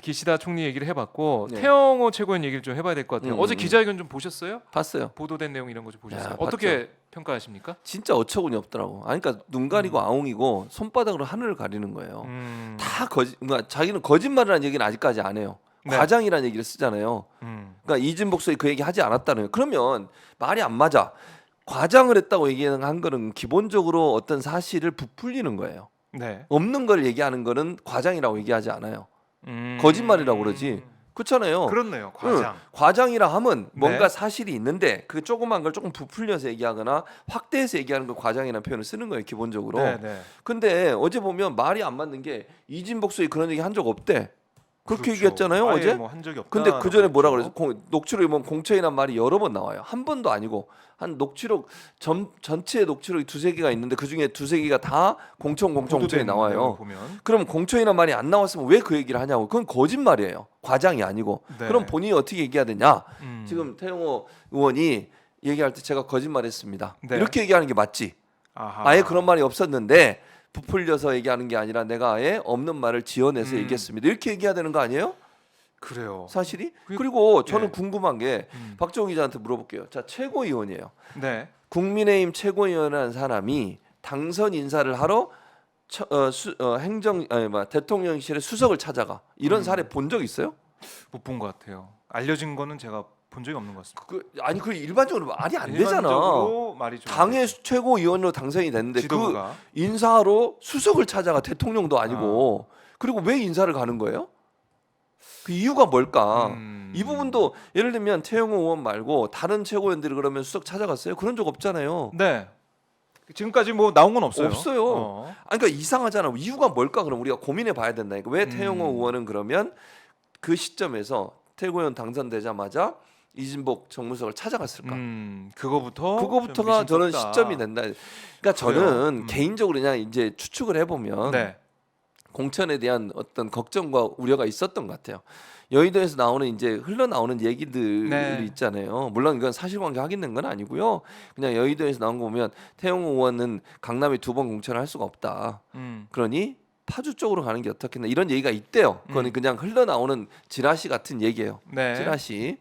기시다 총리 얘기를 해봤고 네. 태영호 최고위원 얘기를 좀 해봐야 될 것 같아요. 어제 음. 기자회견 좀 보셨어요? 봤어요. 보도된 내용 이런 거 좀 보셨어요? 야, 어떻게 평가하십니까? 진짜 어처구니 없더라고. 아니, 그러니까 눈 가리고 아웅이고 손바닥으로 하늘을 가리는 거예요. 다 그러니까 자기는 거짓말이라는 얘기는 아직까지 안 해요. 네. 과장이라는 얘기를 쓰잖아요. 그러니까 이진복서이 그 얘기 하지 않았다는 거예요. 그러면 말이 안 맞아. 과장을 했다고 얘기한 거는 기본적으로 어떤 사실을 부풀리는 거예요. 네. 없는 걸 얘기하는 거는 과장이라고 얘기하지 않아요. 거짓말이라고 그러지. 그렇잖아요. 그렇네요. 과장. 응. 과장이라 하면 뭔가 네. 사실이 있는데 그 조그만 걸 조금 부풀려서 얘기하거나 확대해서 얘기하는 걸 과장이라는 표현을 쓰는 거예요, 기본적으로. 네, 네. 근데 어제 보면 말이 안 맞는 게 이진복서이 그런 얘기 한 적 없대. 그렇게 그렇죠. 얘기했잖아요, 아예 어제. 뭐 한 적이 없다. 근데 그 전에 뭐라 그래서 녹취록에 보면 공천이란 말이 여러 번 나와요. 한 번도 아니고 한 녹취록 전체 녹취록이 두세 개가 있는데 그 중에 두세 개가 다 공천이 보도된 나와요. 내용을 보면. 그럼 공천이란 말이 안 나왔으면 왜 그 얘기를 하냐고. 그건 거짓말이에요. 과장이 아니고. 네. 그럼 본인이 어떻게 얘기해야 되냐? 음. 지금 태영호 의원이 얘기할 때 제가 거짓말했습니다. 네. 이렇게 얘기하는 게 맞지. 아하. 아예 그런 말이 없었는데 부풀려서 얘기하는 게 아니라 내가 아예 없는 말을 지어내서 얘기했습니다. 이렇게 얘기해야 되는 거 아니에요? 그래요. 사실이? 그리고 저는 예. 궁금한 게 박정우 기자한테 물어볼게요. 자, 최고위원이에요. 네. 국민의힘 최고위원이라는 사람이 당선 인사를 하러 대통령실의 수석을 찾아가. 이런 사례 본 적 있어요? 못 본 것 같아요. 알려진 거는 제가 본 적이 없는 것 같습니다. 아니 그 일반적으로 말이 안 되잖아. 일반적으로 말이 좀 당의 최고위원으로 당선이 됐는데 지도부가. 그 인사하러 수석을 찾아가. 대통령도 아니고. 그리고 왜 인사를 가는 거예요? 그 이유가 뭘까? 이 부분도 예를 들면 태영호 의원 말고 다른 최고위원들이 그러면 수석 찾아갔어요? 그런 적 없잖아요. 네. 지금까지 뭐 나온 건 없어요. 없어요. 아니, 그러니까 이상하잖아. 이유가 뭘까? 그럼 우리가 고민해 봐야 된다니까. 왜 태영호 의원은 그러면 그 시점에서 태고위원 당선되자마자 이진복 정무수석을 찾아갔을까? 그거부터가 저는 시점이 된다. 그러니까 저는 개인적으로 그냥 이제 추측을 해보면 네. 공천에 대한 어떤 걱정과 우려가 있었던 것 같아요. 여의도에서 나오는 이제 흘러나오는 얘기들이 네. 있잖아요. 물론 이건 사실관계 확인된 건 아니고요. 그냥 여의도에서 나온 거 보면 태영호 의원은 강남에 2번 공천을 할 수가 없다. 그러니 파주 쪽으로 가는 게 어떻겠나 이런 얘기가 있대요. 그건 그냥 흘러나오는 지라시 같은 얘기예요. 네. 지라시.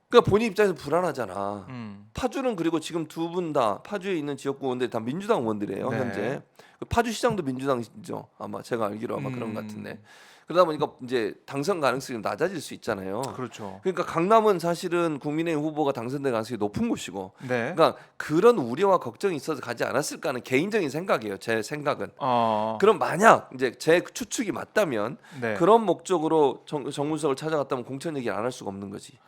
그러니까 본인 입장에서 불안하잖아. 파주는 그리고 지금 두 분 다 파주에 있는 지역구 의원들이 다 민주당 의원들이에요. 네. 현재 파주 시장도 민주당이죠. 아마 제가 알기로 아마 그런 것 같은데 그러다 보니까 이제 당선 가능성이 낮아질 수 있잖아요. 그렇죠. 그러니까 강남은 사실은 국민의힘 후보가 당선될 가능성이 높은 곳이고, 네. 그러니까 그런 우려와 걱정이 있어서 가지 않았을까 하는 개인적인 생각이에요. 제 생각은. 그럼 만약 이제 제 추측이 맞다면 네. 그런 목적으로 정무수석을 찾아갔다면 공천 얘기를 안 할 수가 없는 거지.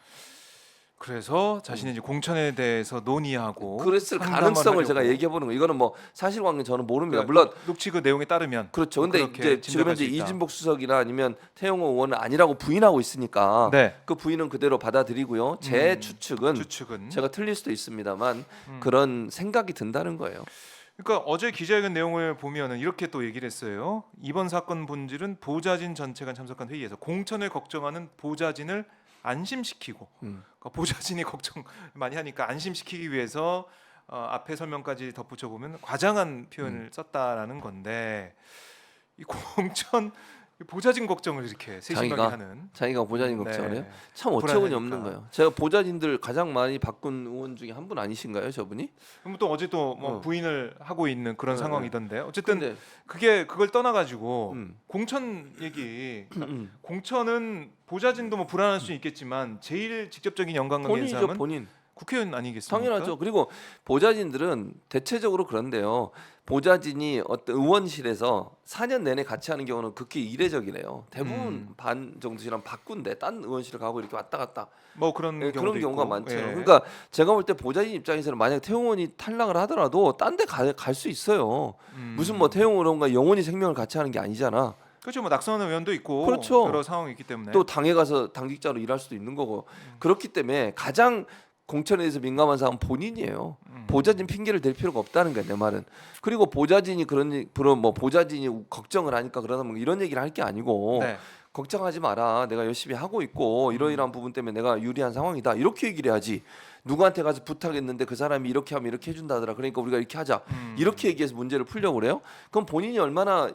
그래서 자신의 이제 공천에 대해서 논의하고 그랬을 상담을 가능성을 제가 하려고. 얘기해 보는 거. 이거는 뭐 사실관계 저는 모릅니다. 그러니까 물론 녹취 그 내용에 따르면 그렇죠. 근데 그렇게 이제 지금 짐작할 현재 수 있다. 이진복 수석이나 아니면 태영호 의원은 아니라고 부인하고 있으니까 네. 그 부인은 그대로 받아들이고요. 제 추측은 제가 틀릴 수도 있습니다만 그런 생각이 든다는 거예요. 그러니까 어제 기자회견 내용을 보면은 이렇게 또 얘기를 했어요. 이번 사건 본질은 보좌진 전체가 참석한 회의에서 공천을 걱정하는 보좌진을 안심시키고 그러니까 보좌진이 걱정 많이 하니까 안심시키기 위해서 앞에 설명까지 덧붙여 보면 과장한 표현을 썼다라는 건데 이 공천 보좌진 걱정을 이렇게 세심하게 하는 자기가 보좌진 네. 걱정을 해요. 참 어처구니 불안하니까. 없는 거예요. 제가 보좌진들 가장 많이 바꾼 의원 중에 한 분 아니신가요, 저분이? 그럼 또 어제 또 뭐 부인을 하고 있는 그런 네. 상황이던데 어쨌든 근데 그걸 떠나가지고 공천 얘기 공천은 보좌진도 뭐 불안할 수 있겠지만 제일 직접적인 연관관계 있는 본인이죠, 사람은 본인. 국회의원 아니겠습니까? 당연하죠. 그리고 보좌진들은 대체적으로 그런데요. 보좌진이 어떤 의원실에서 4년 내내 같이 하는 경우는 극히 이례적이래요. 대부분 반 정도 지나면 바꾼대. 딴 의원실을 가고 이렇게 왔다 갔다. 뭐 그런 네, 경우도 그런 경우가 있고. 많죠. 예. 그러니까 제가 볼 때 보좌진 입장에서는 만약 태용 의원이 탈락을 하더라도 딴 데 갈 수 있어요. 무슨 뭐 태용 의원과 영원히 생명을 같이 하는 게 아니잖아. 그렇죠. 뭐 낙선하는 의원도 있고 그렇죠. 여러 상황이 있기 때문에 또 당에 가서 당직자로 일할 수도 있는 거고. 그렇기 때문에 가장 공천에 대해서 민감한 사람은 본인이에요. 보좌진 핑계를 댈 필요가 없다는 거야, 내 말은. 그리고 보좌진이 뭐 보좌진이 걱정을 하니까 그러다 뭐 이런 얘기를 할 게 아니고 네. 걱정하지 마라. 내가 열심히 하고 있고 이러이러한 부분 때문에 내가 유리한 상황이다. 이렇게 얘기를 해야지. 누구한테 가서 부탁했는데 그 사람이 이렇게 하면 이렇게 해준다더라. 그러니까 우리가 이렇게 하자. 이렇게 얘기해서 문제를 풀려고 그래요. 그럼 본인이 얼마나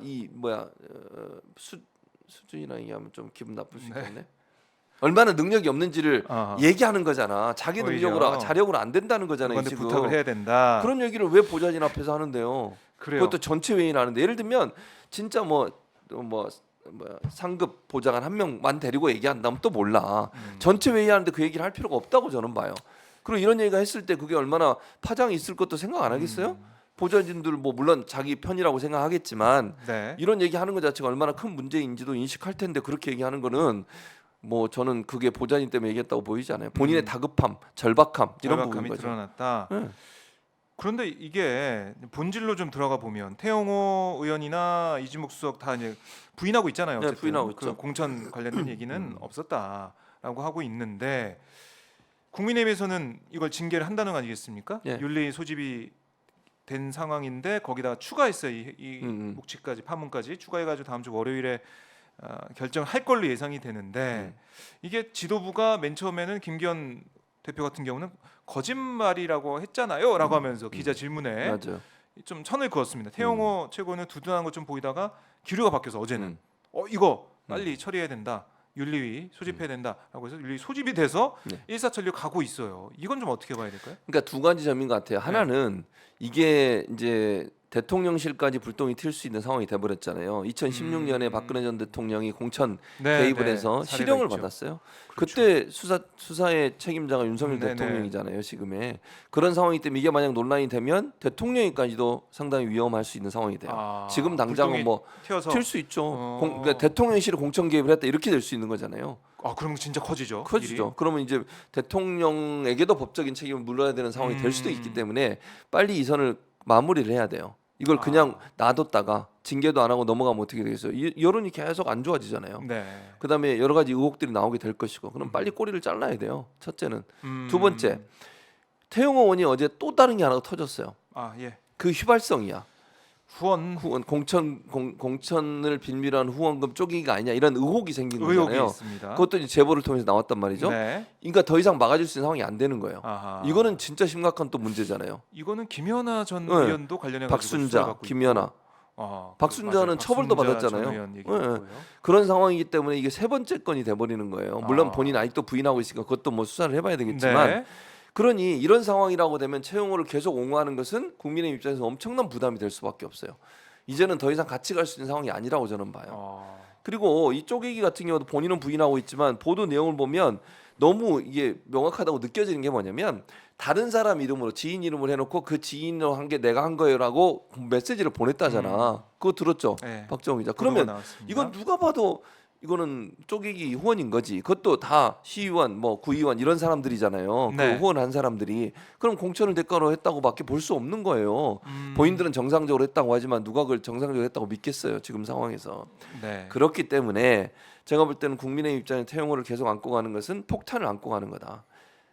수준이랑 얘기하면 좀 기분 나쁠 수 네. 있겠네. 얼마나 능력이 없는지를 아하. 얘기하는 거잖아. 자기 오히려. 능력으로 자력으로 안 된다는 거잖아요. 누구한테 지금. 부탁을 해야 된다. 그런 얘기를 왜 보좌진 앞에서 하는데요? 그래요. 그것도 전체 회의를 하는데 예를 들면 진짜 뭐 상급 보좌관 한 명만 데리고 얘기한다면 또 몰라. 전체 회의하는데 그 얘기를 할 필요가 없다고 저는 봐요. 그리고 이런 얘기가 했을 때 그게 얼마나 파장이 있을 것도 생각 안 하겠어요? 보좌진들 뭐 물론 자기 편이라고 생각하겠지만 네. 이런 얘기하는 것 자체가 얼마나 큰 문제인지도 인식할 텐데 그렇게 얘기하는 거는 뭐 저는 그게 보좌진 때문에 얘기했다고 보이지 않아요. 본인의 다급함, 절박함 이런 절박함이 부분인 거죠. 드러났다. 네. 그런데 이게 본질로 좀 들어가 보면 태영호 의원이나 이진목 수석 다 이제 부인하고 있잖아요. 네, 어쨌든 부인하고 그 있죠. 공천 관련된 얘기는 없었다라고 하고 있는데 국민의힘에서는 이걸 징계를 한다는 거 아니겠습니까? 예. 윤리 소집이 된 상황인데 거기다 추가했어요. 이 묵직까지 파문까지 추가해가지고 다음 주 월요일에 결정할 걸로 예상이 되는데 이게 지도부가 맨 처음에는 김기현 대표 같은 경우는 거짓말이라고 했잖아요라고 하면서 기자 질문에 맞아요. 좀 선을 그었습니다. 태영호 최고는 두둔한 것 좀 보이다가 기류가 바뀌어서 어제는 이거 빨리 처리해야 된다. 윤리위 소집해야 된다라고 해서 윤리 소집이 돼서 네. 일사천리 가고 있어요. 이건 좀 어떻게 봐야 될까요? 그러니까 두 가지 점인 것 같아요. 하나는 이게 이제 대통령실까지 불똥이 튈 수 있는 상황이 돼버렸잖아요. 2016년에 박근혜 전 대통령이 공천 개입을 해서 사례가 실형을 있죠. 받았어요. 그렇죠. 그때 수사의 책임자가 윤석열 네네. 대통령이잖아요. 지금의 그런 상황이기 때문에 이게 만약 논란이 되면 대통령이까지도 상당히 위험할 수 있는 상황이 돼요. 지금 당장은 뭐 튀어서 튈 수 있죠. 그러니까 대통령실이 공천 개입을 했다 이렇게 될 수 있는 거잖아요. 그럼 진짜 커지죠. 커지죠. 일이. 그러면 이제 대통령에게도 법적인 책임을 물어야 되는 상황이 될 수도 있기 때문에 빨리 이 선을 마무리를 해야 돼요. 이걸 그냥 놔뒀다가 징계도 안 하고 넘어가면 어떻게 되겠어요? 여론이 계속 안 좋아지잖아요. 네. 그다음에 여러 가지 의혹들이 나오게 될 것이고 그럼 빨리 꼬리를 잘라야 돼요. 첫째는. 두 번째, 태영호 의원이 어제 또 다른 게 하나가 터졌어요. 예. 그 휘발성이야. 후원 공천을 빌미로 한 후원금 쪼개기가 아니냐 이런 의혹이 생긴 의혹이 거잖아요. 있습니다. 그것도 이제 제보를 통해서 나왔단 말이죠. 네. 그러니까 더 이상 막아줄 수 있는 상황이 안 되는 거예요. 아하. 이거는 진짜 심각한 또 문제잖아요. 이거는 김연아 전 네. 의원도 관련해 가지고 박순자, 김연아. 박순자는 맞아요. 처벌도 박순자 받았잖아요. 전 의원 얘기도 네. 있고요. 그런 상황이기 때문에 이게 세 번째 건이 돼버리는 거예요. 물론 본인 아직도 부인하고 있으니까 그것도 뭐 수사를 해봐야 되겠지만 네. 그러니 이런 상황이라고 되면 채용호를 계속 옹호하는 것은 국민의 입장에서 엄청난 부담이 될 수밖에 없어요. 이제는 더 이상 같이 갈 수 있는 상황이 아니라고 저는 봐요. 그리고 이 쪼개기 같은 경우도 본인은 부인하고 있지만 보도 내용을 보면 너무 이게 명확하다고 느껴지는 게 뭐냐면 다른 사람 이름으로 지인 이름을 해놓고 그 지인으로 한 게 내가 한 거예요라고 메시지를 보냈다잖아. 그거 들었죠, 네. 박정우 기자. 보도가 그러면 나왔습니다. 이건 누가 봐도 이거는 쪼개기 후원인 거지. 그것도 다 시의원, 뭐 구의원 이런 사람들이잖아요. 네. 그 후원한 사람들이 그럼 공천을 대가로 했다고밖에 볼 수 없는 거예요. 본인들은 정상적으로 했다고 하지만 누가 그걸 정상적으로 했다고 믿겠어요. 지금 상황에서. 네. 그렇기 때문에 제가 볼 때는 국민의 입장에 태용호를 계속 안고 가는 것은 폭탄을 안고 가는 거다.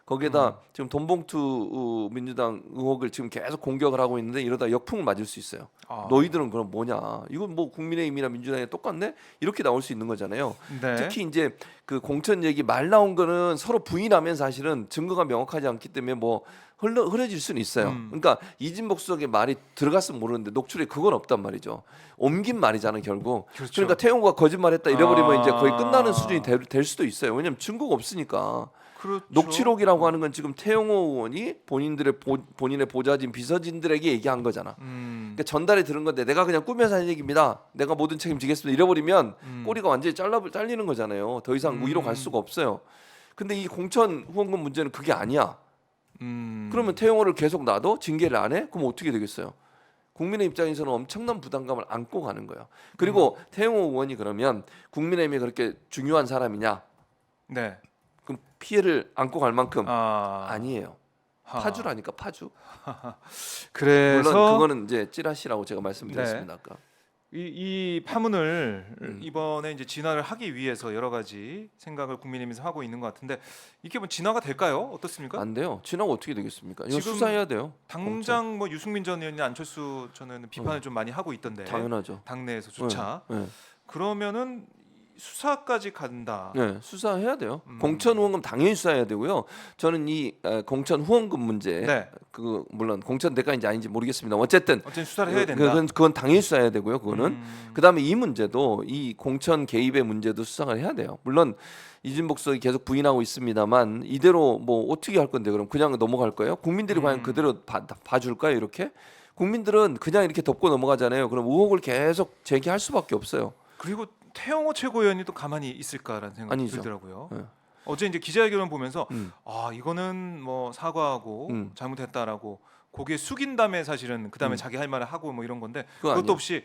거기에다 지금 돈봉투 민주당 의혹을 지금 계속 공격을 하고 있는데 이러다 역풍을 맞을 수 있어요. 너희들은 그럼 뭐냐? 이건 뭐 국민의힘이나 민주당이 똑같네? 이렇게 나올 수 있는 거잖아요. 네. 특히 이제 그 공천 얘기 말 나온 거는 서로 부인하면 사실은 증거가 명확하지 않기 때문에 뭐 흐려질 수는 있어요. 그러니까 이진복 수석의 말이 들어갔으면 모르는데 녹취록에 그건 없단 말이죠. 옮긴 말이잖아요, 결국. 그렇죠. 그러니까 태용호가 거짓말했다 이래버리면 이제 거의 끝나는 수준이 될 수도 있어요. 왜냐하면 증거가 없으니까. 그렇죠. 녹취록이라고 하는 건 지금 태용호 의원이 본인의 보좌진 비서진들에게 얘기한 거잖아. 그러니까 전달에 들은 건데 내가 그냥 꾸며서 한 얘기입니다. 내가 모든 책임지겠습니다. 이래버리면 꼬리가 완전히 잘리는 거잖아요. 더 이상 위로 갈 수가 없어요. 근데 이 공천 후원금 문제는 그게 아니야. 그러면 태용호를 계속 놔도 징계를 안 해? 그럼 어떻게 되겠어요? 국민의 입장에서는 엄청난 부담감을 안고 가는 거예요. 그리고 태용호 의원이 그러면 국민의힘이 그렇게 중요한 사람이냐? 네. 그럼 피해를 안고 갈 만큼 아. 아니에요. 파주라니까 파주. 그래서 물론 그거는 이제 찌라시라고 제가 말씀드렸습니다. 아까. 이 파문을 이번에 이제 진화를 하기 위해서 여러 가지 생각을 국민의힘에서 하고 있는 것 같은데 이게 뭐 진화가 될까요? 어떻습니까? 안 돼요. 진화가 어떻게 되겠습니까? 이거 지금 수사해야 돼요. 당장 뭐 유승민 전 의원이나 안철수 전 의원은 비판을 좀 많이 하고 있던데 당연하죠. 당내에서조차 네. 그러면은 수사까지 간다. 네, 수사해야 돼요. 음. 공천 후원금 당연히 수사해야 되고요. 저는 이 공천 후원금 문제, 네. 그 물론 공천 대가인지 아닌지 모르겠습니다. 어쨌든 어쨌든 수사를 해야 된다. 그건 당연히 수사해야 되고요. 그거는 그다음에 이 문제도 이 공천 개입의 문제도 수사를 해야 돼요. 물론 이진복 수석이 계속 부인하고 있습니다만 이대로 뭐 어떻게 할 건데 그럼 그냥 넘어갈 거예요? 국민들이 과연 그대로 봐줄까요? 이렇게 국민들은 그냥 이렇게 덮고 넘어가잖아요. 그럼 의혹을 계속 제기할 수밖에 없어요. 그리고 태영호 최고위원이 또 가만히 있을까라는 생각이 아니죠. 들더라고요. 네. 어제 이제 기자회견을 보면서 음. 아 이거는 뭐 사과하고 음. 잘못했다라고 고개 숙인 다음에 사실은 그 다음에 음. 자기 할 말을 하고 뭐 이런 건데 그거 그것도 아니에요. 없이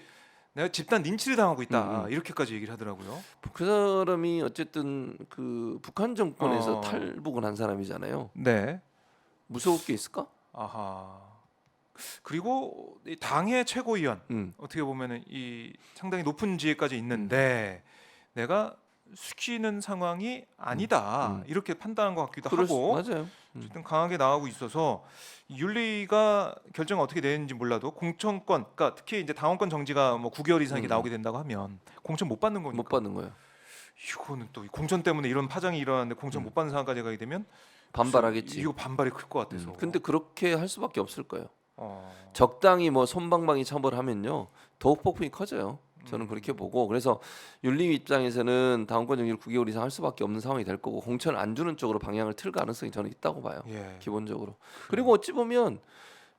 내가 집단 린치를 당하고 있다 음. 이렇게까지 얘기를 하더라고요. 그 사람이 어쨌든 그 북한 정권에서 어. 탈북을 한 사람이잖아요. 네. 무서울 게 있을까? 아하. 그리고 이 당의 최고위원 어떻게 보면은 이 상당히 높은 지위까지 있는데 내가 숙이는 상황이 아니다 이렇게 판단한 것 같기도 하고 맞아요. 어쨌든 강하게 나가고 있어서 윤리가 결정 어떻게 되는지 몰라도 공천권, 그러니까 특히 이제 당원권 정지가 뭐 9개월 이상 이렇게 나오게 된다고 하면 공천 못 받는 거니까 못 받는 거예요. 이거는 또 공천 때문에 이런 파장이 일어나는데 공천 못 받는 상황까지 가게 되면 반발하겠지. 이거 반발이 클 것 같아서. 근데 그렇게 할 수밖에 없을 거예요. 어. 적당히 뭐 솜방망이 처벌하면요 더욱 폭풍이 커져요. 저는 그렇게 보고 그래서 윤리 입장에서는 당원권 정지를 9개월 이상 할 수밖에 없는 상황이 될 거고 공천을 안 주는 쪽으로 방향을 틀 가능성이 저는 있다고 봐요. 예. 기본적으로. 그리고 어찌 보면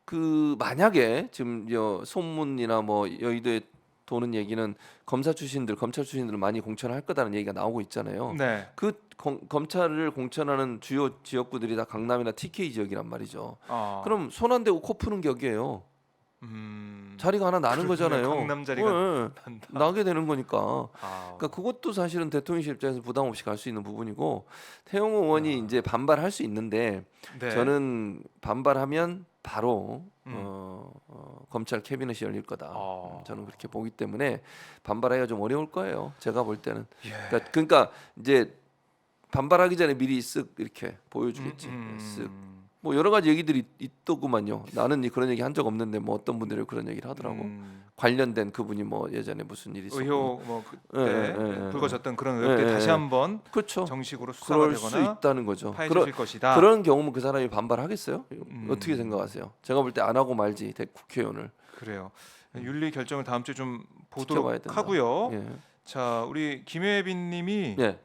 그 만약에 지금 소문이나 뭐 여의도에 도는 얘기는 검사 출신들, 검찰 출신들을 많이 공천할 거다는 얘기가 나오고 있잖아요. 네. 그 검찰을 공천하는 주요 지역구들이 다 강남이나 TK 지역이란 말이죠. 아. 그럼 손 안 대고 코 푸는 격이에요. 자리가 하나 나는 그러네, 거잖아요. 강남 자리가 난다. 나게 되는 거니까. 아. 그러니까 그것도 사실은 대통령실 입장에서 부담 없이 갈 수 있는 부분이고 태영호 의원이 이제 반발할 수 있는데 네. 저는 반발하면 바로 음. 검찰 캐비넷이 열릴 거다. 아. 저는 그렇게 보기 때문에 반발하기가 좀 어려울 거예요. 제가 볼 때는. 예. 그러니까 이제 반발하기 전에 미리 쓱 이렇게 보여주겠지. 쓱. 뭐 여러 가지 얘기들이 있더구만요. 나는 그런 얘기 한 적 없는데 뭐 어떤 분들이 그런 얘기를 하더라고. 관련된 그분이 뭐 예전에 무슨 일이 있었고. 의혹 뭐 그때 예. 불거졌던 그런 의혹들 다시 한번 그렇죠. 정식으로 수사가 그럴 수 되거나 있다는 거죠. 파헤칠 것이다. 그런 경우면 그 사람이 반발하겠어요? 어떻게 생각하세요? 제가 볼 때 안 하고 말지 국회의원을. 그래요. 윤리 결정을 다음 주에 좀 지켜봐야 보도록 된다. 하고요. 예. 자, 우리 김혜빈님이 예.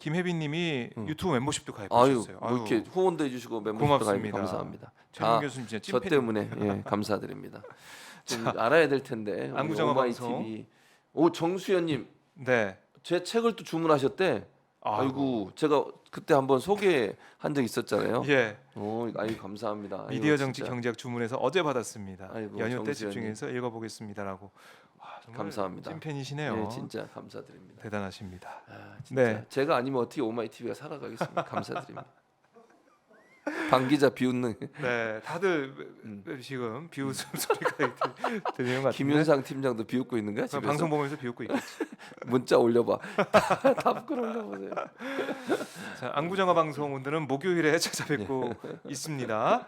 유튜브 멤버십도 아유, 가입하셨어요. 뭐 이렇게 후원도 해주시고 멤버십도 고맙습니다. 감사합니다. 최민 다 교수님 진짜 저 찐팬. 때문에 감사드립니다. 좀 알아야 될 텐데. 안구정화 방송. TV. 오 정수연님, 네. 제 책을 또 주문하셨대. 아이고 제가 그때 한번 소개한 적 있었잖아요. 예. 아유 감사합니다. 미디어 아이고, 정치 진짜. 경제학 주문해서 어제 받았습니다. 아이고, 연휴 때 정수연님. 집중해서 읽어보겠습니다라고. 와, 정말 감사합니다. 찐팬이시네요. 네, 진짜 감사드립니다. 대단하십니다. 아, 진짜 네. 제가 아니면 어떻게 오마이 TV가 살아가겠습니까? 감사드립니다. 방 기자 비웃는 네, 다들 지금 비웃음 소리가 들리는 것 같은데. 김윤상 팀장도 비웃고 있는 거야 집에서? 방송 보면서 비웃고 있겠지. 문자 올려봐. 다 부끄러운가 보세요. 자, 안구정화 방송 오늘은 목요일에 찾아뵙고 있습니다.